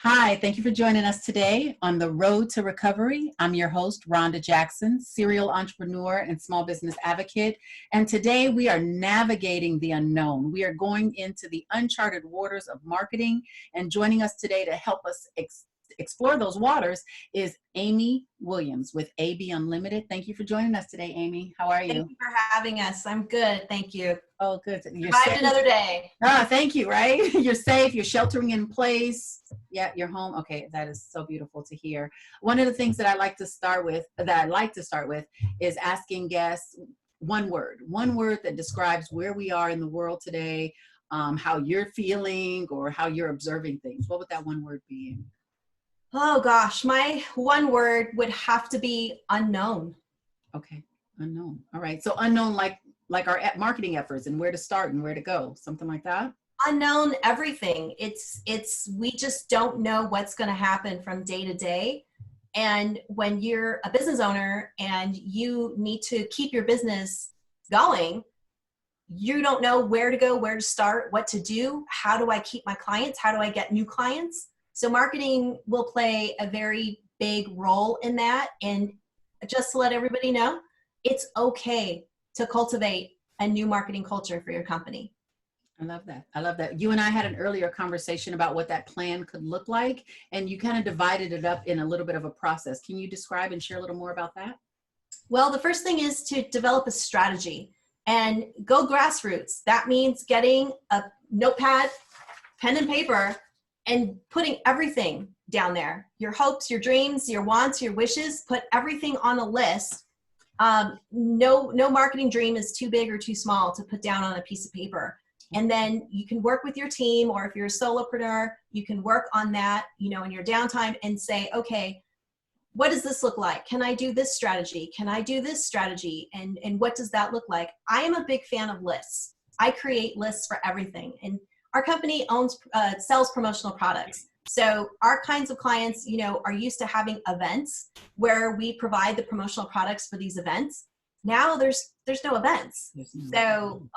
Hi, thank you for joining us today on the Road to Recovery. I'm your host, Ronda Jackson, serial entrepreneur and small business advocate. And today we are navigating the unknown. We are going into the uncharted waters of marketing. And joining us today to help us explore those waters is Amy Williams with AB Unlimited. Thank you for joining us today, Amy. How are you? Thank you for having us. I'm good. Thank you. Oh, good. You're Survived safe. another day. Thank you, right? You're safe. You're sheltering in place. Yeah, you're home. Okay, that is so beautiful to hear. One of the things that I like to start with, is asking guests one word that describes where we are in the world today, how you're feeling or how you're observing things. What would that one word be? Oh gosh, my one word would have to be unknown. Okay, unknown. All right. So unknown, like our marketing efforts and where to start and where to go, something like that. Unknown everything. We just don't know what's going to happen from day to day. And when you're a business owner and you need to keep your business going, you don't know where to go, where to start, what to do. How do I keep my clients? How do I get new clients? So marketing will play a very big role in that. And just to let everybody know, it's okay to cultivate a new marketing culture for your company. I love that. I love that. You and I had an earlier conversation about what that plan could look like, and you kind of divided it up in a little bit of a process. Can you describe and share a little more about that? Well, the first thing is to develop a strategy and go grassroots. That means getting a notepad, pen and paper, and putting everything down there. Your hopes, your dreams, your wants, your wishes, put everything on a list. No marketing dream is too big or too small to put down on a piece of paper. And then you can work with your team, or if you're a solopreneur, you can work on that, in your downtime and say, okay, what does this look like? Can I do this strategy? Can I do this strategy? And what does that look like? I am a big fan of lists. I create lists for everything. And our company sells promotional products. So our kinds of clients, are used to having events where we provide the promotional products for these events. Now there's no events. So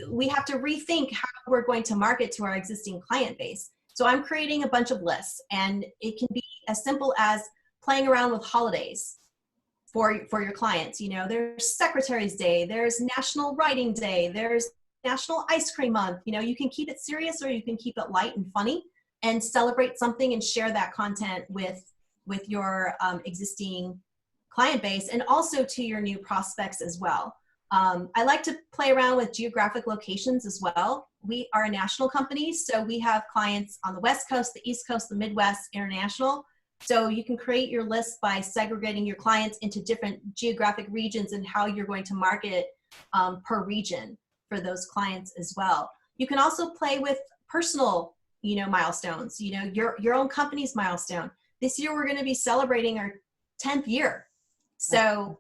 we have to rethink how we're going to market to our existing client base. So I'm creating a bunch of lists, and it can be as simple as playing around with holidays for your clients. There's Secretary's Day, there's National Writing Day, there's National Ice Cream Month. You can keep it serious or you can keep it light and funny and celebrate something and share that content with your existing client base and also to your new prospects as well. I like to play around with geographic locations as well. We are a national company, so we have clients on the West Coast, the East Coast, the Midwest, international. So you can create your list by segregating your clients into different geographic regions and how you're going to market per region for those clients as well. You can also play with personal, milestones, your own company's milestone. This year, we're going to be celebrating our 10th year. So,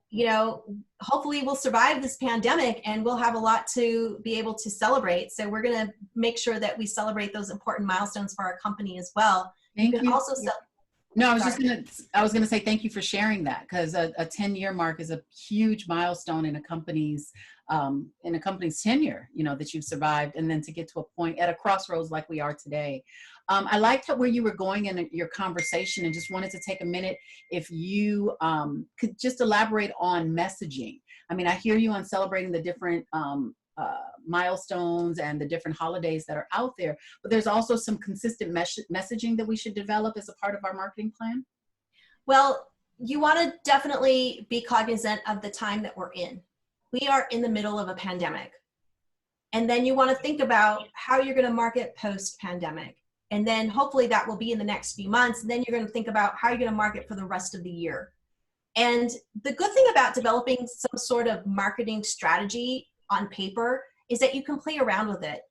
hopefully we'll survive this pandemic and we'll have a lot to be able to celebrate. So we're going to make sure that we celebrate those important milestones for our company as well. Thank you. Also No, I was going to say thank you for sharing that, because a 10-year mark is a huge milestone in a company's tenure, that you've survived, and then to get to a point at a crossroads like we are today. I liked where you were going in your conversation, and just wanted to take a minute if you could just elaborate on messaging. I mean, I hear you on celebrating the different milestones and the different holidays that are out there, but there's also some consistent messaging that we should develop as a part of our marketing plan. Well, you want to definitely be cognizant of the time that we're in. We are in the middle of a pandemic. And then you want to think about how you're going to market post-pandemic. And then hopefully that will be in the next few months. And then you're going to think about how you're going to market for the rest of the year. And the good thing about developing some sort of marketing strategy on paper is that you can play around with it.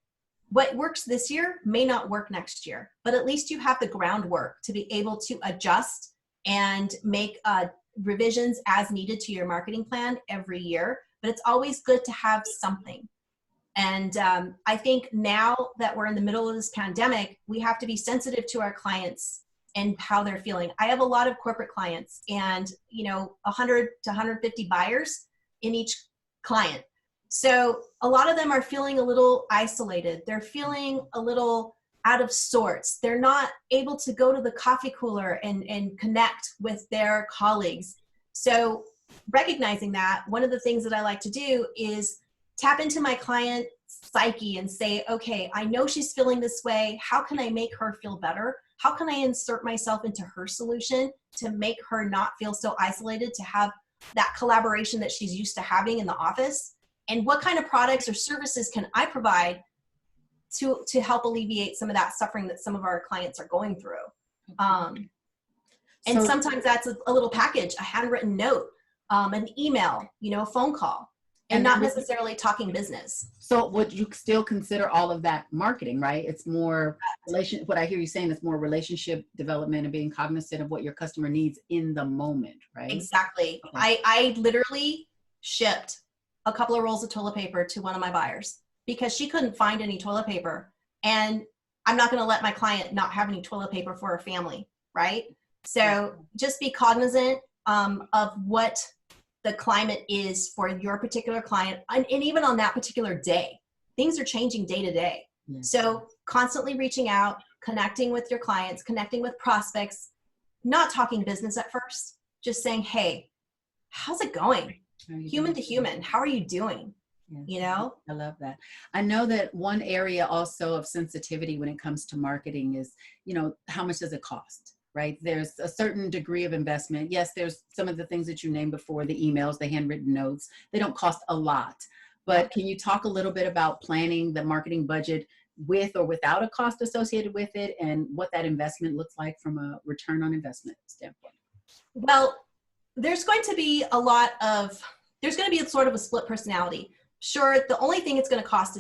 What works this year may not work next year, but at least you have the groundwork to be able to adjust and make revisions as needed to your marketing plan every year. But it's always good to have something. And I think now that we're in the middle of this pandemic, we have to be sensitive to our clients and how they're feeling. I have a lot of corporate clients and, 100 to 150 buyers in each client. So a lot of them are feeling a little isolated. They're feeling a little out of sorts. They're not able to go to the coffee cooler and connect with their colleagues. So recognizing that, one of the things that I like to do is tap into my client psyche and say, okay, I know she's feeling this way. How can I make her feel better? How can I insert myself into her solution to make her not feel so isolated, to have that collaboration that she's used to having in the office? And what kind of products or services can I provide to help alleviate some of that suffering that some of our clients are going through? And So- sometimes that's a little package, a handwritten note, an email, a phone call, and not necessarily talking business. So would you still consider all of that marketing, right? It's more what I hear you saying is more relationship development and being cognizant of what your customer needs in the moment, right? Exactly. Okay. I literally shipped a couple of rolls of toilet paper to one of my buyers because she couldn't find any toilet paper. And I'm not going to let my client not have any toilet paper for her family, right? So just be cognizant of what the climate is for your particular client, and even on that particular day. Things are changing day to day. Yeah. So constantly reaching out, connecting with your clients, connecting with prospects, not talking business at first, just saying, hey, how's it going? Human to human, how are you doing? Yeah. I love that. I know that one area also of sensitivity when it comes to marketing is, how much does it cost? Right? There's a certain degree of investment. Yes, there's some of the things that you named before, the emails, the handwritten notes, they don't cost a lot. But can you talk a little bit about planning the marketing budget with or without a cost associated with it, and what that investment looks like from a return on investment standpoint? Well, there's going to be sort of a split personality. Sure, the only thing it's going to cost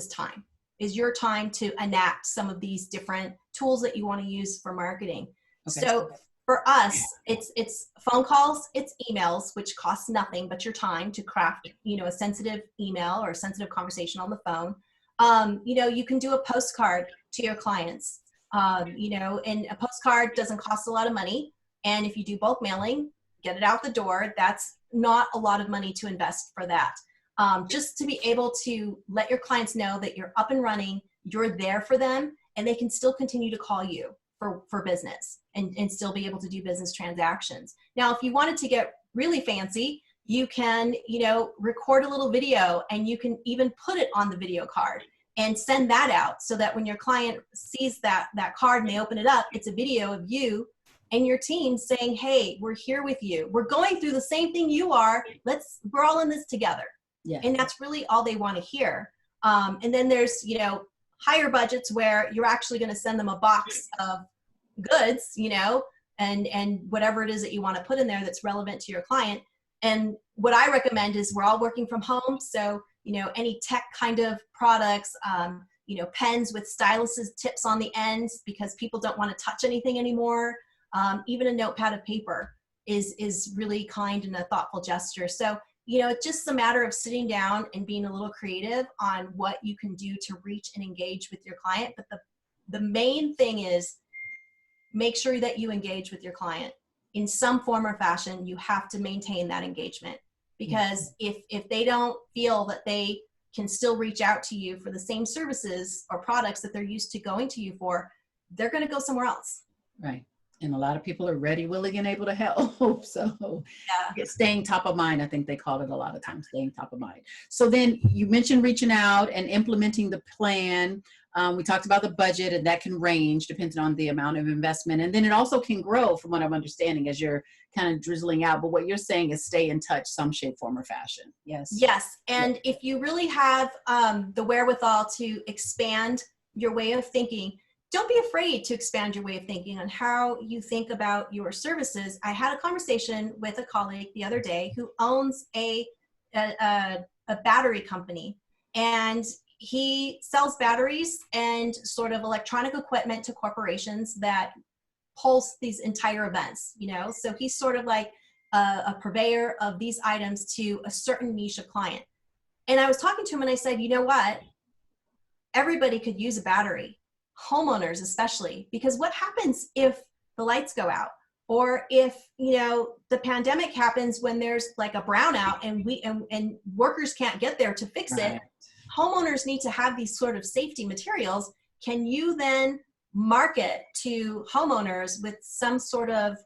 is your time to enact some of these different tools that you want to use for marketing. Okay. So for us, it's phone calls, it's emails, which costs nothing but your time to craft, a sensitive email or a sensitive conversation on the phone. You can do a postcard to your clients, and a postcard doesn't cost a lot of money. And if you do bulk mailing, get it out the door, that's not a lot of money to invest for that. Just to be able to let your clients know that you're up and running, you're there for them, and they can still continue to call you for business and still be able to do business transactions. Now, if you wanted to get really fancy, you can, record a little video, and you can even put it on the video card and send that out so that when your client sees that card and they open it up, it's a video of you and your team saying, hey, we're here with you. We're going through the same thing you are. We're all in this together. Yeah. And that's really all they want to hear. And then there's, higher budgets where you're actually going to send them a box of goods, and whatever it is that you want to put in there that's relevant to your client. And what I recommend is we're all working from home. So, any tech kind of products, pens with styluses, tips on the ends, because people don't want to touch anything anymore. Even a notepad of paper is really kind and a thoughtful gesture. So, it's just a matter of sitting down and being a little creative on what you can do to reach and engage with your client. But the main thing is make sure that you engage with your client in some form or fashion. You have to maintain that engagement, because if they don't feel that they can still reach out to you for the same services or products that they're used to going to you for, they're going to go somewhere else. Right. And a lot of people are ready, willing, and able to help. So staying top of mind, I think they call it a lot of times, staying top of mind. So then you mentioned reaching out and implementing the plan. We talked about the budget, and that can range depending on the amount of investment. And then it also can grow, from what I'm understanding, as you're kind of drizzling out. But what you're saying is stay in touch some shape, form, or fashion. Yes. Yes. And if you really have the wherewithal to expand your way of thinking, don't be afraid to expand your way of thinking on how you think about your services. I had a conversation with a colleague the other day who owns a battery company, and he sells batteries and sort of electronic equipment to corporations that pulse these entire events, so he's sort of like a purveyor of these items to a certain niche of client. And I was talking to him and I said, you know what? Everybody could use a battery. Homeowners especially, because what happens if the lights go out, or if the pandemic happens when there's like a brownout and workers can't get there to fix it. Homeowners need to have these sort of safety materials. Can you then market to homeowners with some sort of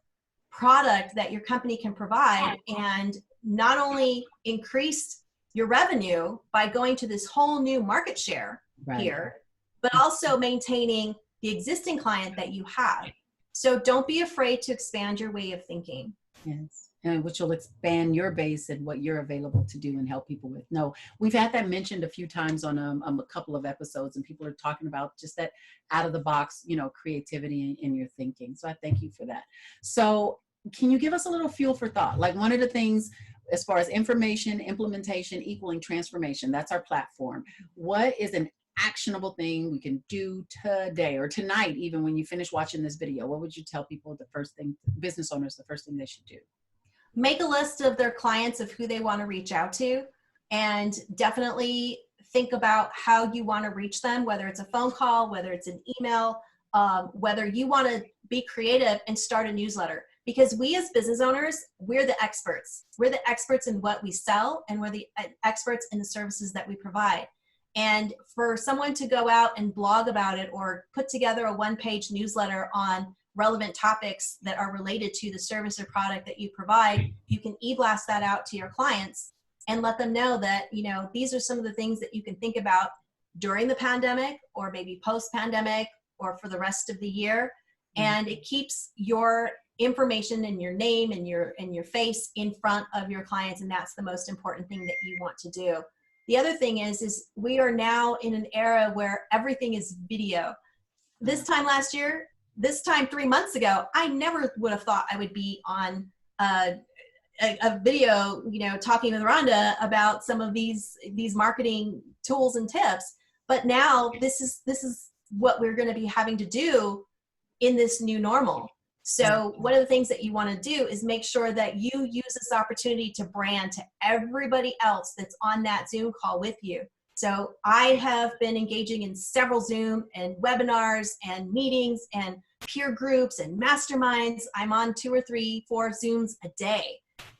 product that your company can provide, and not only increase your revenue by going to this whole new market share here, but also maintaining the existing client that you have. So don't be afraid to expand your way of thinking. Yes. And which will expand your base and what you're available to do and help people with. No, we've had that mentioned a few times on a couple of episodes, and people are talking about just that out of the box, you know, creativity in your thinking. So I thank you for that. So can you give us a little fuel for thought? Like, one of the things as far as information, implementation equaling transformation, that's our platform. What is an actionable thing we can do today or tonight, even when you finish watching this video? What would you tell people the first thing, business owners, the first thing they should do? Make a list of their clients, of who they want to reach out to, and definitely think about how you want to reach them, whether it's a phone call, whether it's an email, whether you want to be creative and start a newsletter. Because we as business owners, we're the experts. We're the experts in what we sell, and we're the experts in the services that we provide. And for someone to go out and blog about it or put together a one-page newsletter on relevant topics that are related to the service or product that you provide, you can e-blast that out to your clients and let them know that, you know, these are some of the things that you can think about during the pandemic, or maybe post-pandemic, or for the rest of the year. And it keeps your information and your name and your face in front of your clients, and that's the most important thing that you want to do. The other thing is we are now in an era where everything is video. This time last year, this time 3 months ago, I never would have thought I would be on a video, you know, talking with Rhonda about some of these marketing tools and tips. But now this is what we're going to be having to do in this new normal. So one of the things that you want to do is make sure that you use this opportunity to brand to everybody else that's on that Zoom call with you. So I have been engaging in several Zoom and webinars and meetings and peer groups and masterminds. I'm on 2 or 3, 4 Zooms a day.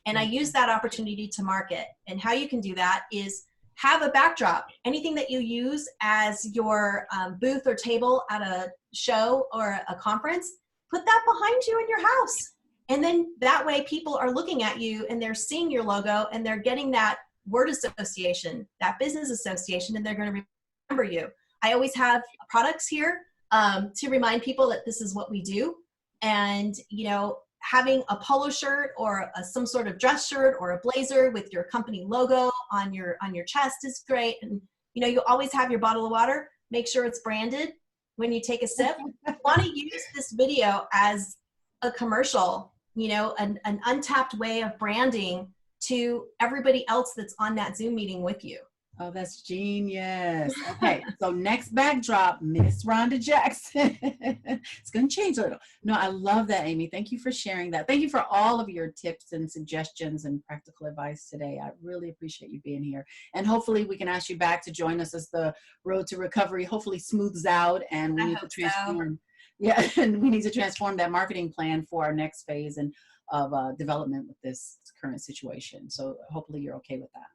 And I use that opportunity to market. And how you can do that is have a backdrop. Anything that you use as your booth or table at a show or a conference, put that behind you in your house. And then that way people are looking at you and they're seeing your logo and they're getting that word association, that business association, and they're going to remember you. I always have products here to remind people that this is what we do. And, you know, having a polo shirt or some sort of dress shirt or a blazer with your company logo on your chest is great. And, you know, you always have your bottle of water. Make sure it's branded when you take a sip. You want to use this video as a commercial, you know, an untapped way of branding to everybody else that's on that Zoom meeting with you. Oh, that's genius. Okay, so next backdrop, Miss Ronda Jackson. It's going to change a little. No, I love that, Amy. Thank you for sharing that. Thank you for all of your tips and suggestions and practical advice today. I really appreciate you being here. And hopefully we can ask you back to join us as the road to recovery hopefully smooths out and we need to transform. So. Yeah, and we need to transform that marketing plan for our next phase and of development with this current situation. So hopefully you're okay with that.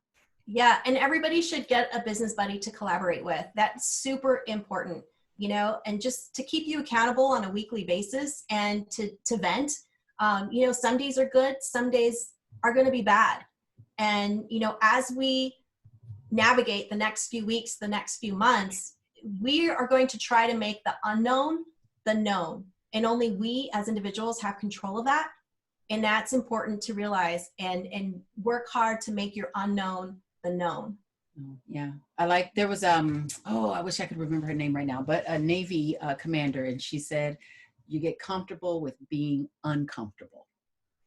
Yeah, and everybody should get a business buddy to collaborate with. That's super important, you know, and just to keep you accountable on a weekly basis and to vent. You know, some days are good, some days are going to be bad. And, you know, as we navigate the next few weeks, the next few months, we are going to try to make the unknown the known. And only we as individuals have control of that. And that's important to realize and work hard to make your unknown the known. Yeah, I like, there was, oh, I wish I could remember her name right now, but a Navy commander, and she said, you get comfortable with being uncomfortable.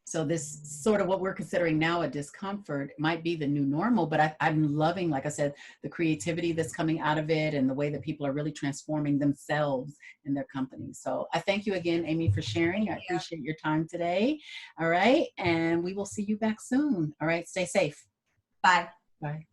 So this sort of what we're considering now a discomfort might be the new normal, but I'm loving, like I said, the creativity that's coming out of it and the way that people are really transforming themselves in their companies. So I thank you again, Amy, for sharing. I appreciate your time today. All right. And we will see you back soon. All right. Stay safe. Bye. Bye.